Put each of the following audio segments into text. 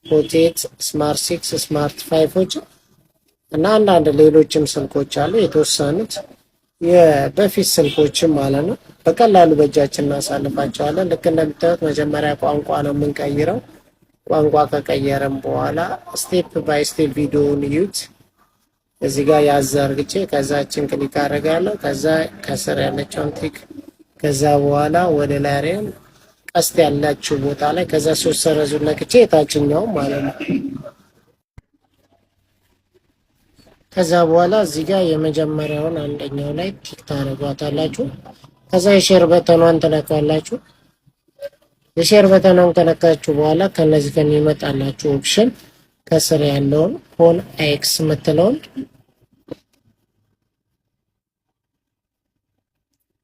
ፖቴት ስማርት 6 ስማርት 5ዎች እና አንዳንድ ሌሎችም ስልኮች አሉ። የተወሰኑት የበፊት ስልኮችም ማለት ነው። በቀላሉ በእጃችን እናሳልፋቸዋለን። ልክ እንደምታዩት መጀመሪያ ቋንቋ ነው የምንቀይረው። ቋንቋ ከቀየረም በኋላ ስቴፕ ባይ ስቴፕ ቪዲዮውን እዩት። እዚህ ጋር ያዘርግቼ ከዛችን ክሊክ አደርጋለሁ። ከዛ ከስር ያለችውን ቲክ ከዛ በኋላ ወደ ላይ ቀስት ያላችሁ ቦታ ላይ ከዛ 3 ሰረዙን ነክቼ የታችኛው ማለት ነው። ከዛ በኋላ እዚህ ጋር የመጀመሪያውን አንደኛው ላይ ቲክ ታደርጓታላችሁ። ከዛ የሼር በተኗን ትነካላችሁ። የሼር በተኗን ከነካችሁ በኋላ ከነዚህ ከሚመጣላችሁ ኦፕሽን ከስር ያለውን ሆን ኤክስ የምትለውን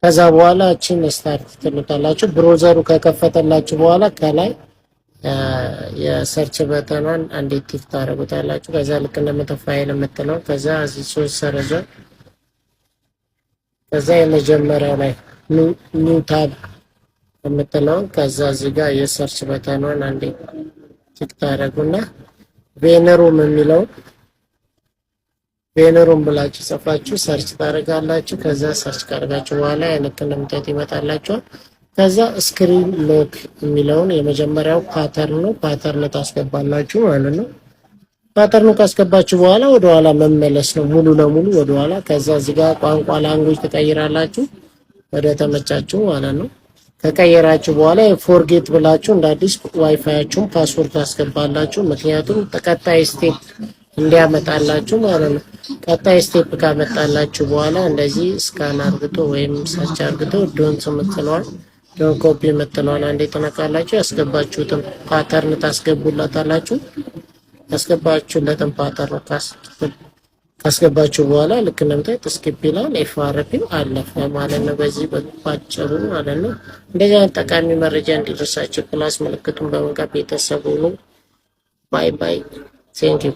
ከዛ በኋላ እቺን ስታርት ትሉታላችሁ። ብሮዘሩ ከከፈተላችሁ በኋላ ከላይ የሰርች በተኗን አንዴ ቲክ ታደርጉታላችሁ። ከዛ ልክ እንደምትፋይል የምትለው ከዛ እዚህ 3 ሰረዘ ከዛ የመጀመሪያው ላይ ኒው ታብ የምትለው ከዛ እዚህ ጋር የሰርች በተኗን አንዴ ቲክ ታደርጉና ቬነሩም የሚለው ቬነሩም ብላችሁ ጽፋችሁ ሰርች ታደርጋላችሁ። ከዛ ሰርች ካደረጋችሁ በኋላ ልክ እንደምታዩት ይመጣላችኋል። ከዛ ስክሪን ሎክ የሚለውን የመጀመሪያው ፓተርን ነው። ፓተርን ታስገባላችሁ ማለት ነው። ፓተርኑ ካስገባችሁ በኋላ ወደ ኋላ መመለስ ነው ሙሉ ለሙሉ ወደ ኋላ። ከዛ እዚህ ጋር ቋንቋ ላንጉጅ ትቀይራላችሁ ወደ ተመቻችሁ ማለት ነው። ከቀየራችሁ በኋላ ፎርጌት ብላችሁ እንደ አዲስ ዋይፋያችሁን ፓስወርድ ታስገባላችሁ። ምክንያቱም ቀጣይ ስቴፕ እንዲያመጣላችሁ ማለት ነው። ቀጣይ ስቴፕ ካመጣላችሁ በኋላ እንደዚህ ስካን አርግቶ ወይም ሰርች አርግቶ ዶንት የምትለዋል ዶንት ኮፒ የምትለዋል አንዴ ትነካላችሁ። ያስገባችሁትን ፓተርን ታስገቡላታላችሁ። ያስገባችሁለትን ፓተርን ካስገባችሁ በኋላ ልክ እንደምታዩት ስኪፕ ይላል። ኤፍአርፒ አለፈ ማለት ነው። በዚህ ባጭሩ ማለት ነው። እንደዚህ አይነት ጠቃሚ መረጃ እንዲደርሳችሁ ፕላስ ምልክቱን በመንካት ቤተሰብ ሁኑ። ባይ ባይ። ቴንክ ዩ